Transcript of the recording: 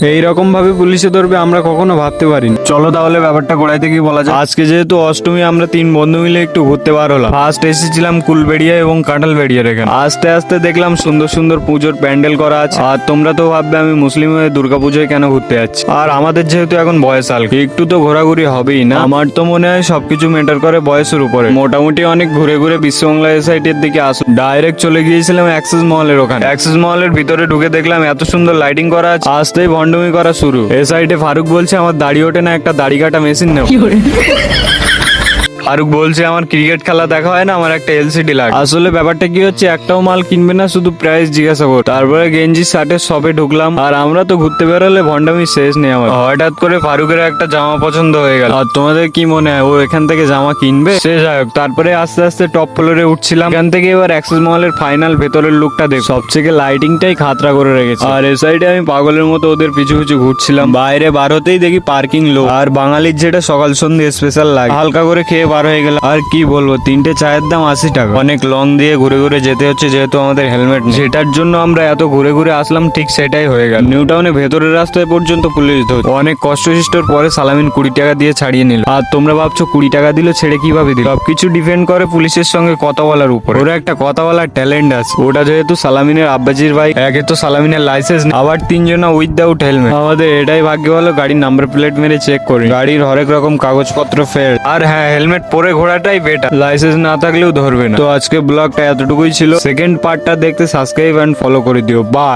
এইরকম ভাবে পুলিশে ধরবে আমরা কখনো ভাবতে পারিনি। চলো তাহলে ব্যাপারটা গোড়ায় থেকে বলা যায়। আজকে যেহেতু অষ্টমী, আমরা 3 বন্ধু মিলে একটু ঘুরতে বার হলাম। ফার্স্ট এসেছিলাম কুলবেড়িয়া এবং কাঁঠালবেড়িয়ার এখানে। আস্তে আস্তে দেখলাম সুন্দর সুন্দর পুজোর প্যান্ডেল করা আছে। আর তোমরা তো ভাববে আমি মুসলিম হয়ে দুর্গাপুজোয় কেন ঘুরতে যাচ্ছি। আর আমাদের যেহেতু এখন বয়স আল, একটু তো ঘোরাঘুরি হবেই না। আমার তো মনে হয় সবকিছু ম্যাটার করে বয়সের উপরে। মোটামুটি অনেক ঘুরে ঘুরে বিশ্ববাংলা সাইটের দিকে আসো। ডাইরেক্ট চলে গিয়েছিলাম অ্যাক্সেস মহলের ওখানে। অ্যাক্সেস মহলের ভিতরে ঢুকে দেখলাম এত সুন্দর লাইটিং করা আছে। আসতেই ভণ্ডুমি করা শুরু। এ সাইডে ফারুক বলছে আমার দাড়ি ওঠে না, একটা দাড়ি কাটা মেশিন নেব। ফারুক বলছে আমার ক্রিকেট খেলা দেখা হয় না, আমার একটা এলসিডি লাগে। আসলে ব্যাপারটা কি হচ্ছে, একটাও মাল কিনবে না, শুধু প্রাইস জিজ্ঞাসা কর। তারপরে গেঞ্জি শার্টের শপে ঢুকলাম। আর আমরা তো ঘুরতে বেরোলে ভণ্ডামি শেষ নেই আমার। হঠাৎ করে ফারুকের একটা জামা পছন্দ হয়ে গেল। আর তোমাদের কি মনে হয় ও এখান থেকে জামা কিনবে? সে যাই হোক, তারপরে আস্তে আস্তে টপ ফ্লোরে উঠছিলাম। এখান থেকে এবার অ্যাক্সেস মলের ফাইনাল ভেতরের লুকটা দেখ। সবথেকে লাইটিংটাই খাতরা করে রেখেছে। আর এ সাইডে আমি পাগলের মতো ওদের পিছু পিছু ঘুরছিলাম। বাইরে বার হতেই দেখি পার্কিং লো। আর বাঙালির যেটা সকাল সন্ধ্যে স্পেশাল লাগে, হালকা করে খেয়ে বার হয়ে গেল। আর কি বলবো, 3টে চায়ের দাম 80 টাকা। অনেক লং দিয়ে ঘুরে ঘুরে যেতে হচ্ছে, যেহেতু আমাদের হেলমেট নেই। যেটার জন্য আমরা এত ঘুরে ঘুরে আসলাম, ঠিক সেটাই হয়ে গেল। নিউ টাউনে ভেতরের রাস্তায় পর্যন্ত পুলিশ ধরছে। অনেক কষ্টসৃষ্টর পরে সালামিন 20 টাকা দিয়ে ছাড়িয়ে নিল। আর তোমরা ভাবছো 20 টাকা দিল ছেড়ে কিভাবে দিল? সবকিছু ডিপেন্ড করে পুলিশের সঙ্গে কথা বলার উপর। ওরা একটা কথা বলার ট্যালেন্ট আছে। ওটা যেহেতু সালামিনের আব্বাজির ভাই, একে তো সালামিনের লাইসেন্স, আবার 3 জনা উইদাউট হেলমেট। আমাদের এটাই ভাগ্য ভালো, গাড়ির নাম্বার প্লেট মেরে চেক করি। গাড়ির হরেক রকম কাগজপত্র ফের। আর হ্যাঁ, হেলমেট পরে ঘোরাটাই বেটার, লাইসেন্স না থাকলেও ধরবে না। তো আজকে ব্লগটা এতটুকুই ছিল। সেকেন্ড পার্টটা দেখতে সাবস্ক্রাইব এন্ড ফলো করে দিও। বাই।